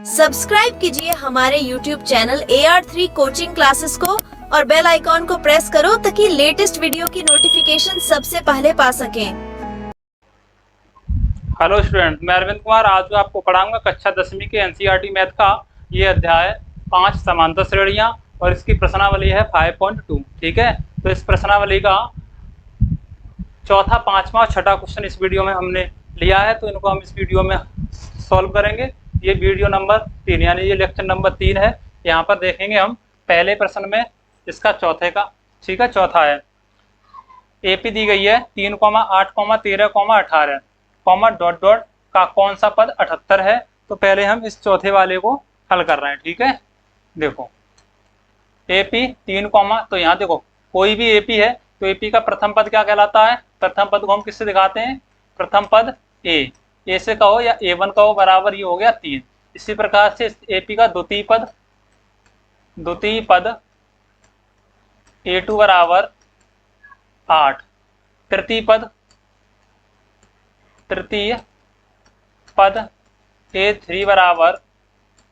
Subscribe कीजिए हमारे YouTube channel AR3 coaching classes को और बेल आइकॉन को प्रेस करो ताकि लेटेस्ट वीडियो की नोटिफिकेशन सबसे पहले पा सकें। हेलो स्टूडेंट, मैं अरविंद कुमार आज मैं आपको पढ़ाऊंगा कक्षा 10वीं के NCERT मैथ का ये अध्याय 5 समांतर श्रेणियां और इसकी प्रश्नावली है 5.2। ठीक है, तो इस प्रश्नावली का चौथा, पांचवा और छठा क्वेश्चन इस वीडियो में हमने लिया है, तो इनको हम इस वीडियो में सॉल्व करेंगे। ये वीडियो नंबर 3 यानी ये लेक्चर नंबर 3 है। यहाँ पर देखेंगे हम पहले प्रश्न में इसका चौथे का। ठीक है, चौथा है AP दी गई है 3, 8, 13, 18 कॉमा डॉट डॉट का कौन सा पद 78 है। तो पहले हम इस चौथे वाले को हल कर रहे हैं। ठीक है, देखो AP 3, तो यहाँ देखो कोई भी AP है तो AP का प्रथम पद क्या कहलाता है? प्रथम पद को हम किससे दिखाते हैं? प्रथम पद A से कहो या A1 कहो, बराबर ये हो गया 3। इसी प्रकार से AP का द्वितीय पद A2 बराबर 8, तृतीय पद A3 बराबर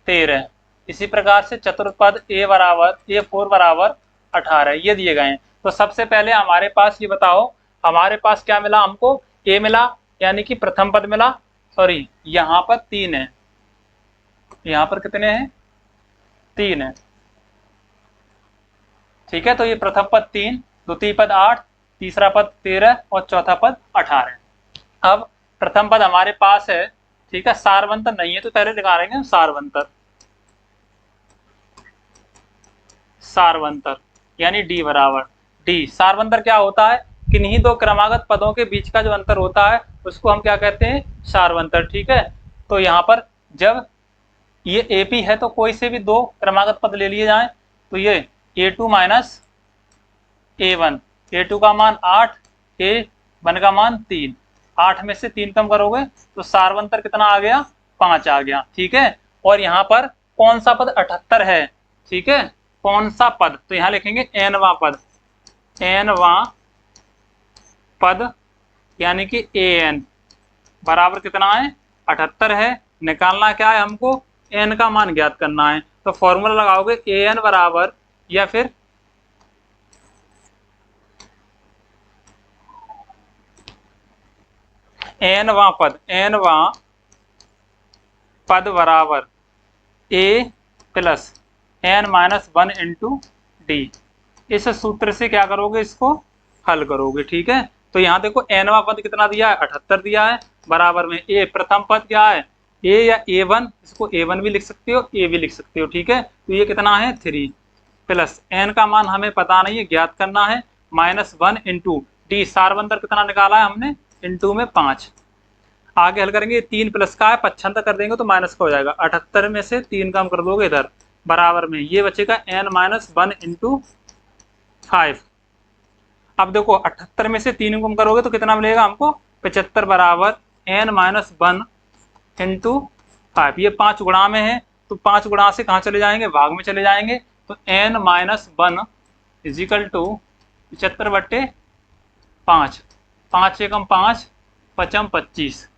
13। इसी प्रकार से चतुर्थ पद A4 बराबर 18 ये दिए गए हैं। तो सबसे पहले हमारे पास ये बताओ, हमारे पास क्या मिला? हमको A मिला यानी कि प्रथम पद मिला। सॉरी, यहाँ पर 3 है, यहाँ पर कितने हैं? 3 है। ठीक है, तो ये प्रथम पद 3, द्वितीय पद 8, तीसरा पद 13 और चौथा पद 18। अब प्रथम पद हमारे पास है, ठीक है, सारवंतर नहीं है तो पहले दिखा रहे हैं सारवंतर यानी D बराबर D। सारवंतर क्या होता है? किन्हीं दो क्रमागत पदों के बीच का जो अंतर होता है उसको हम क्या कहते हैं? सारवंतर। ठीक है, तो यहाँ पर जब ये AP है तो कोई से भी दो क्रमागत पद ले लिए जाएं, तो ये A2 माइनस A1, A2 का मान 8, A1 का मान 3, 8 में से 3 कम करोगे तो सारवंतर कितना आ गया? 5 आ गया। ठीक है, और यहाँ पर कौन सा पद 78 है? ठीक है, कौन सा पद? तो यहाँ लिखेंगे nवां पद यानी कि an बराबर कितना है? 78 है। निकालना क्या है हमको? n का मान ज्ञात करना है। तो फॉर्मूला लगाओगे an बराबर, या फिर nवां पद बराबर a plus n-1 into D. इस सूत्र से क्या करोगे? इसको हल करोगे। ठीक है, तो यहाँ देखो nवां पद कितना दिया है? 78 दिया है, बराबर में a प्रथम पद क्या है? a या A1, इसको A1 भी लिख सकते हो, A भी लिख सकते हो। ठीक है, तो ये कितना है? 3 प्लस n का मान हमें पता नहीं है, ज्ञात करना है, -1 इंटू डी। सारवंतर कितना निकाला है हमने? इंटू में 5। आगे हल करेंगे, 3 प्लस का है, पक्षांतर कर देंगे तो माइनस का हो जाएगा। 78 में से 3 कम कर दोगे इधर, बराबर में ये बचेगा n-1 इंटू 5। अब देखो 78 में से 3 कम करोगे तो कितना मिलेगा हमको? 75 बराबर n-1 इंटू 5। ये 5 गुणा में है तो 5 गुणा से कहाँ चले जाएंगे? भाग में चले जाएंगे। तो n-1 इजिकल टू 75/5, 5 एकम 5, 5 25।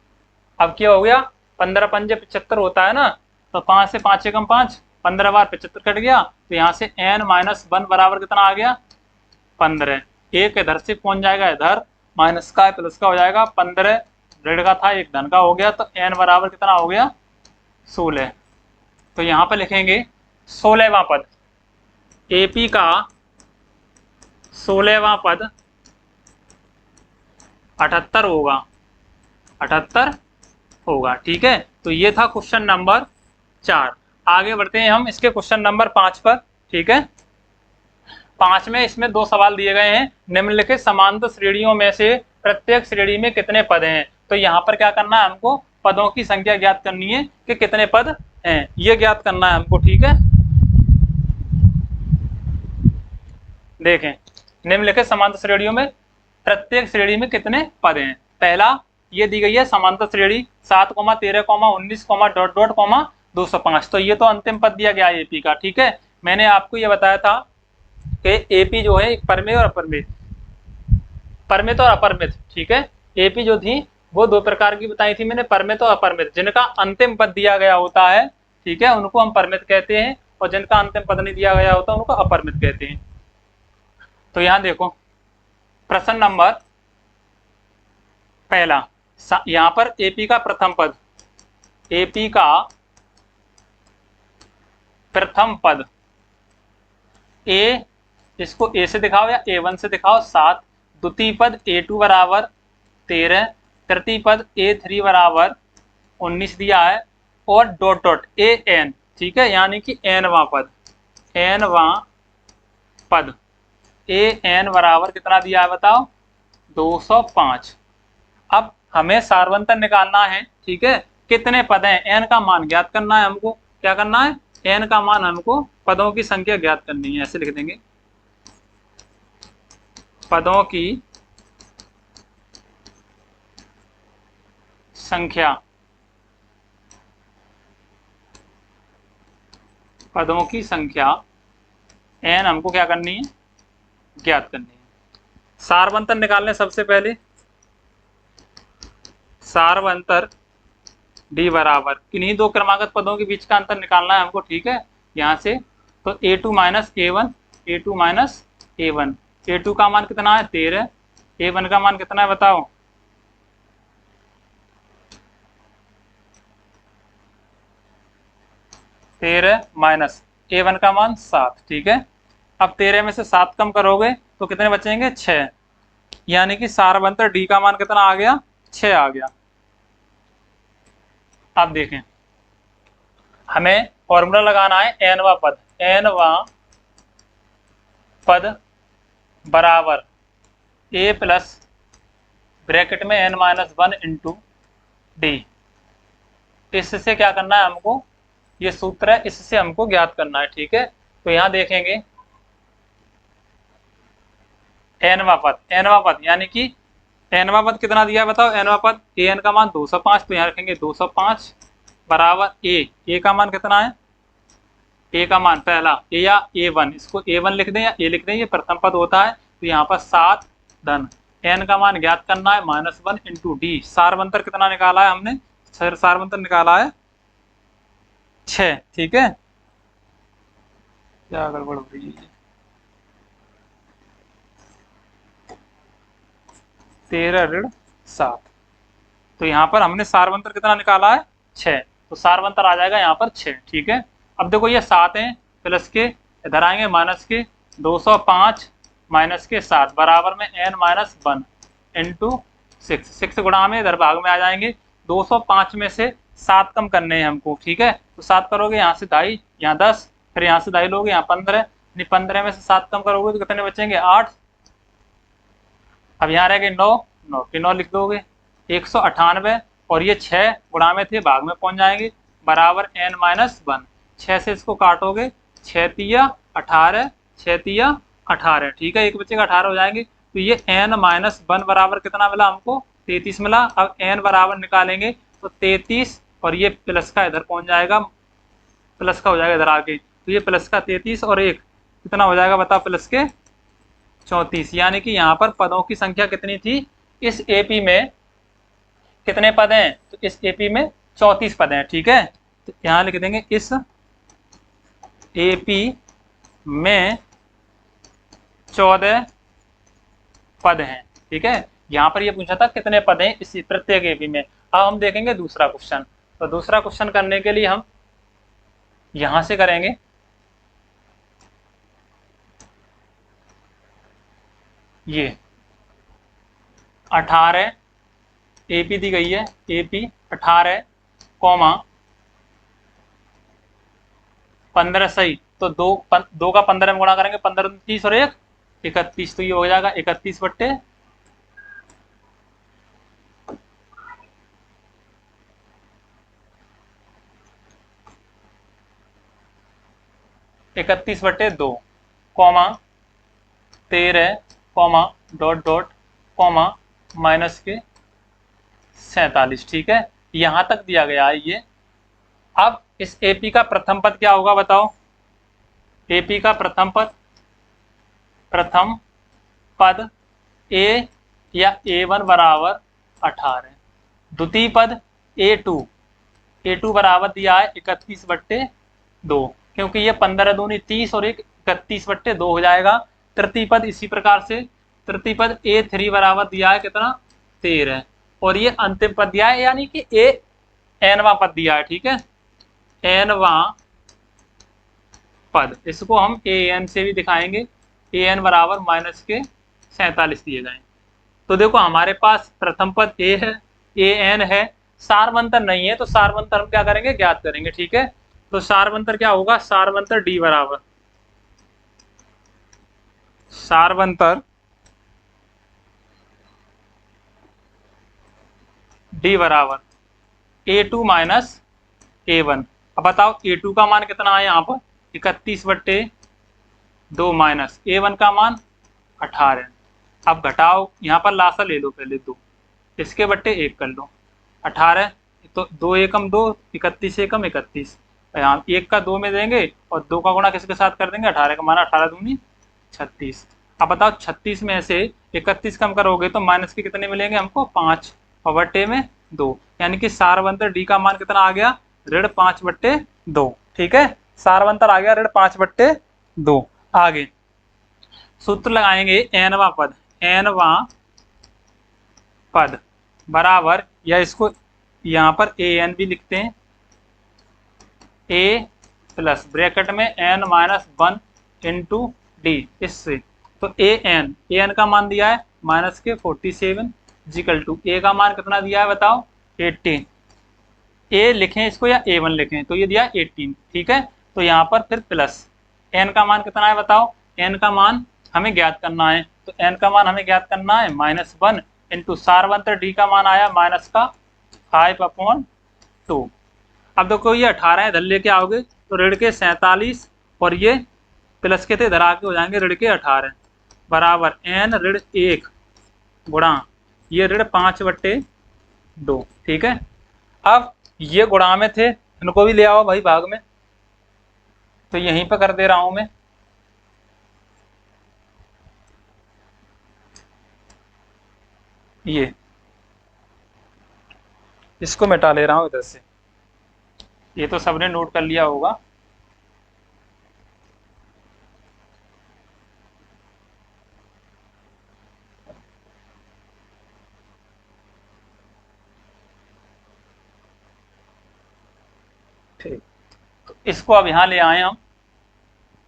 अब क्या हो गया? 15 पंजे 75 होता है ना, तो 5 से 5 एकम 5, 15 बार 75 कट गया, तो यहाँ से n-1 बराबर कितना आ गया? 15। एक इधर से पहुंच जाएगा इधर, माइनस का प्लस का हो जाएगा। 15 ऋण का था, एक धन का हो गया, तो n बराबर कितना हो गया? 16। तो यहाँ पर लिखेंगे 16वां पद, AP का 16वां पद 78 होगा। ठीक है, तो ये था क्वेश्चन नंबर 4। आगे बढ़ते हैं हम इसके क्वेश्चन नंबर 5 पर। ठीक है, 5 में इसमें 2 सवाल दिए गए हैं। निम्नलिखित समांतर श्रेणियों में से प्रत्येक श्रेणी में कितने पद हैं? तो यहाँ पर क्या करना है हमको? पदों की संख्या ज्ञात करनी है कि कितने पद हैं, ये ज्ञात करना है हमको। ठीक है, देखें निम्नलिखित समांतर श्रेणियों में प्रत्येक श्रेणी में कितने पद हैं। पहला ये दी गई है समांतर श्रेणी 7, 13, 19, डॉट डॉट 205। तो ये तो अंतिम पद दिया गया है AP का। ठीक है, मैंने आपको ये बताया था कि AP जो है परमेय और अपरमित। ठीक है, AP जो थी वो 2 प्रकार की बताई थी मैंने, परमित और अपरमित, जिनका अंतिम पद दिया गया होता है ठीक है, उनको हम परमित कहते हैं, और जिनका अंतिम पद नहीं दिया गया होता उनको अपरमित कहते हैं। तो यहाँ देखो प्रश्न नंबर पहला, यहाँ पर एपी का प्रथम पद, एपी का प्रथम पद ए, इसको ए से दिखाओ या ए1 से दिखाओ 7, द्वितीय पद ए2 बराबर 13, तृतीय पद ए3 बराबर 19 दिया है, और डॉट डॉट ए एन, ठीक है, यानी कि एनवां पद, एनवां पद ए एन बराबर कितना दिया है बताओ 205। अब हमें सार्वंतर निकालना है, ठीक है, कितने पद हैं, एन का मान ज्ञात करना है हमको, क्या करना है, एन का मान हमको पदों की संख्या ज्ञात करनी है, ऐसे लिख देंगे पदों की संख्या, पदों की संख्या एन हमको क्या करनी है, ज्ञात करनी है। सार्वंतर निकालने सबसे पहले सार्वंतर डी बराबर किन्हीं दो क्रमागत पदों के बीच का अंतर निकालना है हमको, ठीक है, यहाँ से तो a2 minus A1, a2 minus A1, a2 का मान कितना है 13, a1 का मान कितना है बताओ 13 माइनस a1 का मान 7, ठीक है। अब 13 में से 7 कम करोगे तो कितने बचेंगे 6, यानी कि सार्वंतर डी का मान कितना आ गया 6 आ गया। अब देखें हमें फॉर्मूला लगाना है एनवा पद, एनवा पद बराबर ए प्लस ब्रैकेट में एन माइनस 1 इंटू डी, इससे क्या करना है हमको, ये सूत्र है, इससे हमको ज्ञात करना है, ठीक है। तो यहां देखेंगे एनवा पद यानी कि एनवा पद कितना दिया है बताओ, एनवा पद ए एन का मान 205, तो यहाँ रखेंगे 205 बराबर ए का मान कितना है, ए का मान पहला ए या ए1, इसको ए1 लिख दें या ए लिख दें, ये प्रथम पद होता है, तो यहाँ पर 7 धन एन का मान ज्ञात करना है -1 इंटू डी। सार्वंतर कितना निकाला है हमने, सार्वंतर निकाला है 6, ठीक है। क्या गड़बड़ हो रही है, 13 ऋण 7, तो यहाँ पर हमने सार्वंतर कितना निकाला है 6, तो सार्वंतर आ जाएगा यहाँ पर 6, ठीक है। अब देखो ये 7 हैं, प्लस के इधर आएंगे माइनस के 205 माइनस के 7 बराबर में n माइनस 1 इंटू 6 गुणा में इधर भाग में आ जाएंगे, 205 में से 7 कम करने हैं हमको, ठीक है। तो 7 करोगे यहाँ से 2.5, यहाँ 10, फिर यहाँ से 2.5 लोगे यहाँ 15, 15 में से 7 कम करोगे तो कितने बचेंगे 8। अब यहाँ रह गए 9 के 9 लिख दोगे 198, और ये 6 गुणा में थे भाग में पहुंच जाएंगे बराबर n माइनस 1, 6 से इसको काटोगे 6 तिया 18, 6 तिया 18, ठीक है, एक बच्चे का 18 हो जाएंगे। तो ये n माइनस 1 बराबर कितना मिला हमको 33 मिला। अब n बराबर निकालेंगे तो 33, और ये प्लस का इधर पहुंच जाएगा, प्लस का हो जाएगा इधर आगे, तो ये प्लस का 33 और 1 कितना हो जाएगा बताओ प्लस के 34, यानी कि यहाँ पर पदों की संख्या कितनी थी, इस एपी में कितने पद हैं, तो इस एपी में 34 पद हैं, ठीक है। तो यहाँ लिख देंगे इस एपी में 14 पद हैं, ठीक है। यहाँ पर ये पूछा था कितने पद हैं इस प्रत्येक एपी में। अब हम देखेंगे दूसरा क्वेश्चन, तो दूसरा क्वेश्चन करने के लिए हम यहां से करेंगे, ये 18 एपी दी गई है, एपी 18 कॉमा 15 सही, तो 2 का 15 में गुणा करेंगे 15 30 और 1 31, तो ये हो जाएगा 31 बट्टे 2 comma 13 comma dot dot comma minus के 47, ठीक है, यहां तक दिया गया है ये। अब इस एपी का प्रथम पद क्या होगा बताओ, एपी का प्रथम पद ए या ए1 बराबर 18, द्वितीय पद ए2 A2 बराबर दिया है 31/2, क्योंकि ये 15 दूनी 30 और एक 31/2 हो जाएगा। तृतीय पद इसी प्रकार से, तृतीय पद A3 बराबर दिया है कितना 13, और ये अंतिम पद दिया है यानी कि nवां पद दिया है, ठीक है, nवां पद, इसको हम an से भी दिखाएंगे, an बराबर -47 दिए गए। तो देखो हमारे पास प्रथम पद a है, an है, सारवंतर नहीं है तो सारवंतर हम क्या करेंगे, ज्ञात करेंगे, ठीक है। तो सारवंतर क्या होगा, सारवंतर d बराबर, सारवंतर d बराबर A2 माइनस A1। अब बताओ A2 का मान कितना है यहाँ पर 31/2 माइनस A1 का मान 18। अब घटाओ, यहाँ पर लासा ले लो पहले 2, इसके बट्टे 1 कर लो, 18 तो 2 एकम 2, 31 एकम 31, यहाँ 1 का 2 में देंगे और 2 का गुणा किसके साथ कर देंगे, 18 का मान 18 दूनी 36। अब बताओ 36 में से 31 कम करोगे तो माइनस के कितने मिलेंगे हमको, 5 और बट्टे में 2, यानी कि सारवंतर डी का मान कितना आ गया, ऋण 5/2, ठीक है, सारवंतर आ गया ऋण 5/2। आगे सूत्र लगाएंगे, nवां पद, nवां पद बराबर, या इसको यहाँ पर an भी लिखते हैं, a प्लस ब्रैकेट में n-1 इंटू डी, इससे तो an का मान दिया है -47 इक्वल टू a का मान कितना दिया है बताओ 18, a लिखें इसको या a1 लिखें, तो ये दिया 18, ठीक है। तो यहाँ पर फिर प्लस n का मान कितना है बताओ, n का मान हमें ज्ञात करना है, तो n का मान हमें ज्ञात करना है -1 इंटू सारवंतर d का मान आया -5/2। अब देखो ये 18 है, इधर लेके आओगे तो ऋण के 47 और ये प्लस के थे इधर आके हो जाएंगे ऋण के 18 बराबर n-1 गुणा ये ऋण 5/2, ठीक है। अब ये गुणा में थे, इनको भी ले आओ भाई भाग में, तो यहीं पर कर दे रहा हूं मैं, ये इसको मिटा ले रहा हूं इधर से, ये तो सबने नोट कर लिया होगा। ठीक, तो इसको अब यहाँ ले आए हम,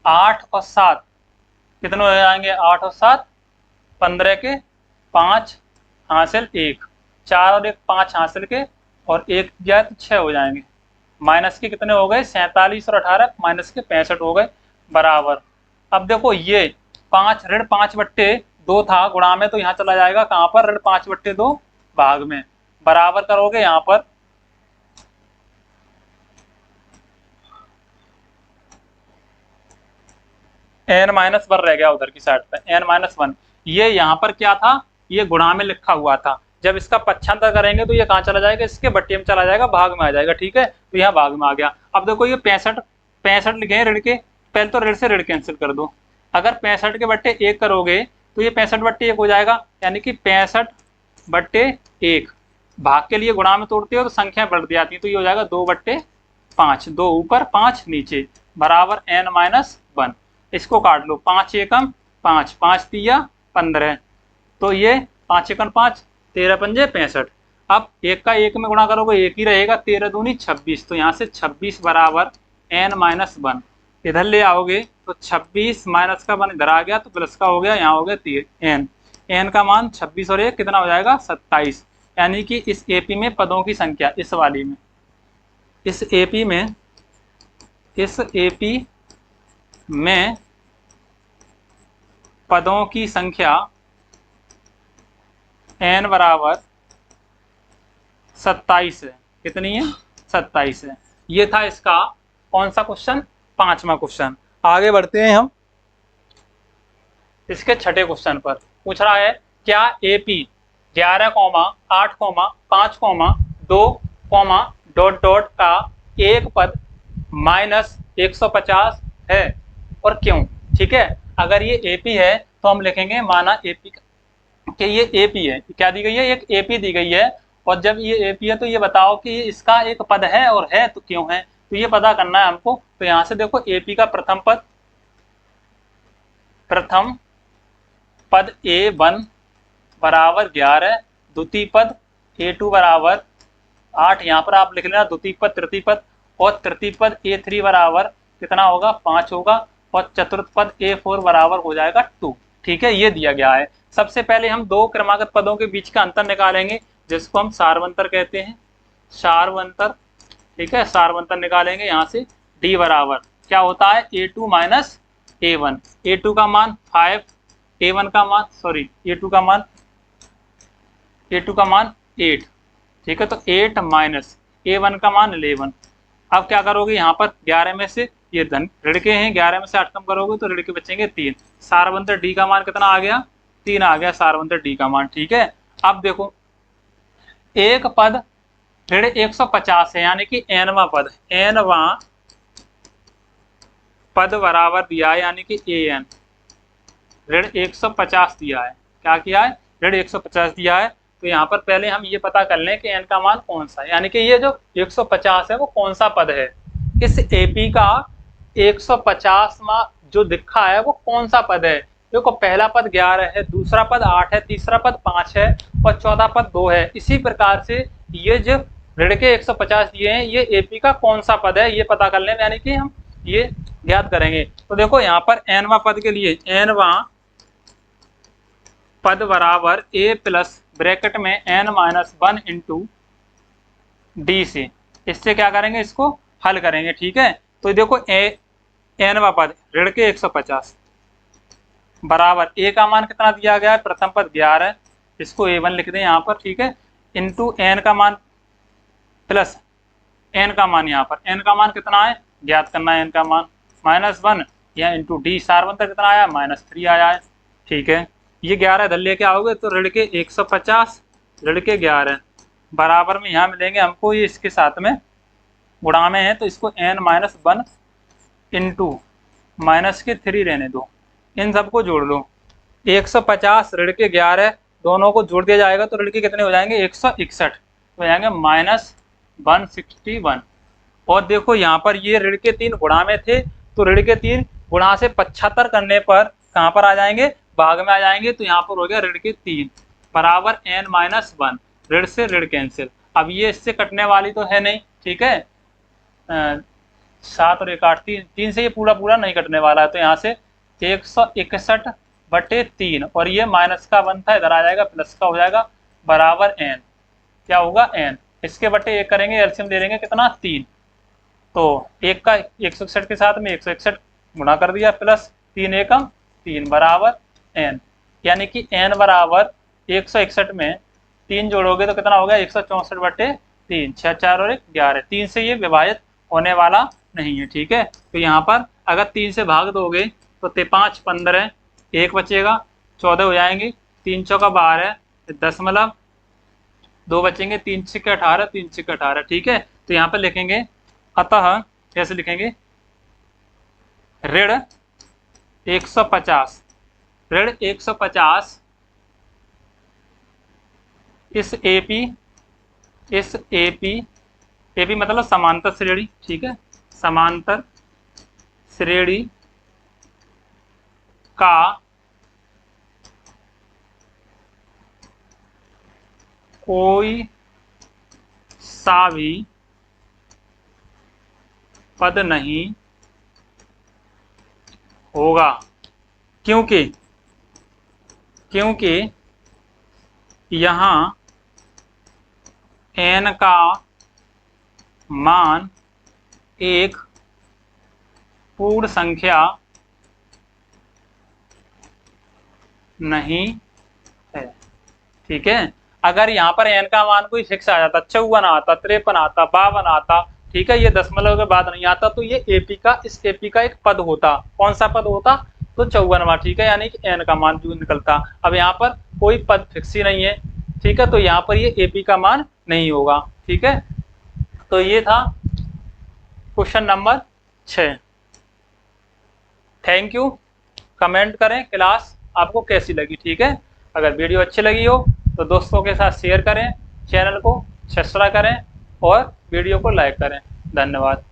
8 और 7 कितने हो जाएंगे, 8 और 7 15 के 5 हासिल 1, 4 और 1 5 हासिल के और 1 जाए तो 6 हो जाएंगे, माइनस के कितने हो गए 47 और 18 माइनस के 65 हो गए बराबर। अब देखो ये 5 ऋण 5/2 था गुणा में, तो यहाँ चला जाएगा कहाँ पर, ऋण 5/2 भाग में, बराबर करोगे यहाँ पर n-1 रह गया उधर की साइड पे, n-1, ये यहाँ पर क्या था, ये गुणा में लिखा हुआ था, जब इसका पक्षांतर करेंगे तो ये कहाँ चला जाएगा, इसके बट्टे में चला जाएगा, भाग में आ जाएगा, ठीक है। तो यहाँ भाग में आ गया। अब देखो ये 65 लिखे हैं ऋण के, पहले तो ऋण से ऋण कैंसिल कर दो, अगर 65 के बट्टे 1 करोगे तो ये 65/1 हो जाएगा, यानी कि 65/1, भाग के लिए गुणा में तोड़ते हो तो संख्या बढ़ जाती है, तो ये हो जाएगा 2/5, 2 ऊपर 5 नीचे बराबर n-1। इसको काट लो, 5 एकम 5, 5 तिया 15, तो ये 5 एकम 5, 13 पंजे 65। अब 1 का 1 में गुणा करोगे 1 ही रहेगा, 13 दूनी 26, तो यहाँ से 26 बराबर n-1, इधर ले आओगे तो 26 माइनस का मान इधर आ गया तो प्लस का हो गया, यहाँ हो गया n का मान 26 और 1 कितना हो जाएगा 27, यानी कि इस एपी में पदों की संख्या, इस वाली में, इस एपी में पदों की संख्या n बराबर 27 है, कितनी है 27 है। ये था इसका कौन सा क्वेश्चन, 5वां क्वेश्चन। आगे बढ़ते हैं हम इसके 6ठे क्वेश्चन पर। पूछ रहा है क्या एपी 11,8,5,2, का एक पद -150 है और क्यों, ठीक है। अगर ये एपी है तो हम लिखेंगे माना एपी के, ये एपी है, क्या दी गई है, एक एपी दी गई है और जब ये एपी है तो ये बताओ कि ये इसका एक पद है, और है तो क्यों है, तो ये पता करना है हमको। तो यहाँ से देखो एपी का प्रथम पद A1 बराबर 11, द्वितीय पद A2 बराबर 8, यहाँ पर आप लिख लेना द्वितीय पद तृतीय पद, और तृतीय पद A3 बराबर कितना होगा 5 होगा, और चतुर्थ पद A4 बराबर हो जाएगा 2। ठीक है, ये दिया गया है। सबसे पहले हम दो क्रमागत पदों के बीच का अंतर निकालेंगे, जिसको हम सारवंतर कहते हैं, सारवंतर। ठीक है, सारवंतर निकालेंगे। यहाँ से D बराबर क्या होता है A2 माइनस A1, A2 का मान 5, A1 का मान A2 का मान 8। ठीक है, तो 8 माइनस A1 का मान 11। अब क्या करोगे, यहाँ पर 11 में से ये धन ऋण के हैं, 11 में से 8 कम करोगे तो ऋण के बचेंगे 3। सारवंतर D का मान कितना आ गया, 3 आ गया सारवंतर D का मान। ठीक है, अब देखो एक पद ऋण 150 है, यानी कि nवां पद, nवां पद बराबर दिया है, यानी कि an ऋण 150 दिया है। क्या किया है, ऋण 150 दिया है। तो यहाँ पर पहले हम ये पता कर लें कि n का मान कौन सा है, यानी कि ये जो 150 है वो कौन सा पद है, इस एपी का 150वां जो दिखा है वो कौन सा पद है। देखो पहला पद 11 है, दूसरा पद 8 है, तीसरा पद 5 है, और चौथा पद 2 है। इसी प्रकार से ये जो ऋण के 150 दिए हैं, ये एपी का कौन सा पद है ये पता कर लें, यानी कि हम ये ज्ञात करेंगे। तो देखो यहाँ पर nवां पद के लिए nवां पद बराबर a प्लस ब्रैकेट में n-1 इंटू डी से, इससे क्या करेंगे, इसको हल करेंगे। ठीक है, तो देखो nवां पद ऋण के 150 बराबर a का मान कितना दिया गया है, प्रथम पद 11, इसको A1 लिख दें यहाँ पर। ठीक है, इंटू n का मान प्लस n का मान, यहाँ पर n का मान कितना है ज्ञात करना है, n का मान -1 या इंटू डी, सारवंतर कितना आया -3 आया है। ठीक है, ये 11 इधर लेके आओगे तो ऋण के 150 ऋण के 11 बराबर में यहाँ मिलेंगे हमको, ये इसके साथ में गुणा में है तो इसको n-1 इंटू माइनस के 3 रहने दो, इन सबको जोड़ लो। 150 ऋण के 11 दोनों को जोड़ दिया जाएगा तो ऋण के कितने हो जाएंगे 161, तो हो जाएंगे -161। और देखो यहाँ पर ये ऋण के 3 गुणा में थे, तो ऋण के 3 गुणा से 75 करने पर कहाँ पर आ जाएंगे, भाग में आ जाएंगे। तो यहाँ पर हो गया ऋण के 3 बराबर n-1, ऋण से ऋण कैंसिल। अब ये इससे कटने वाली तो है नहीं। ठीक है, 7 और 1 8, 3 से ये पूरा नहीं कटने वाला है, तो यहाँ से 161/3, और ये माइनस का 1 था, इधर आ जाएगा प्लस का हो जाएगा, बराबर n क्या होगा n, इसके बटे 1 करेंगे, एलसीएम ले लेंगे कितना 3, तो 1 का 161 के साथ में 161 गुणा कर दिया, प्लस 3 एकम 3 बराबर n, यानी कि n बराबर 161 में 3 जोड़ोगे तो कितना हो गया 164/3, 6 4 और 1 11, 3 से ये विभाजित होने वाला नहीं है। ठीक है, तो यहाँ पर अगर 3 से भाग दोगे तो 5 15, 1 बचेगा, 14 हो जाएंगे, 3 चौका 12, 2 बचेंगे, 3 छक्के 18, 3 छक्के 18। ठीक है, तो यहाँ पर लिखेंगे, अतः कैसे लिखेंगे, ऋण 150 इस एपी मतलब समांतर श्रेणी। ठीक है, समांतर श्रेणी का कोई सा भी पद नहीं होगा, क्योंकि यहाँ n का मान एक पूर्ण संख्या नहीं है। ठीक है, अगर यहाँ पर n का मान कोई फिक्स आ जाता, 54 आता, 53 आता, 52 आता, ठीक है, ये दशमलव के बाद नहीं आता, तो ये इस एपी का एक पद होता। कौन सा पद होता, तो 54वां। ठीक है, यानी कि n का मान जो निकलता। अब यहाँ पर कोई पद फिक्स ही नहीं है। ठीक है, तो यहाँ पर ये एपी का मान नहीं होगा। ठीक है, तो ये था question number 6। Thank you. Comment करें क्लास आपको कैसी लगी। ठीक है, अगर वीडियो अच्छी लगी हो तो दोस्तों के साथ शेयर करें, चैनल को सब्सक्राइब करें और वीडियो को लाइक करें। धन्यवाद।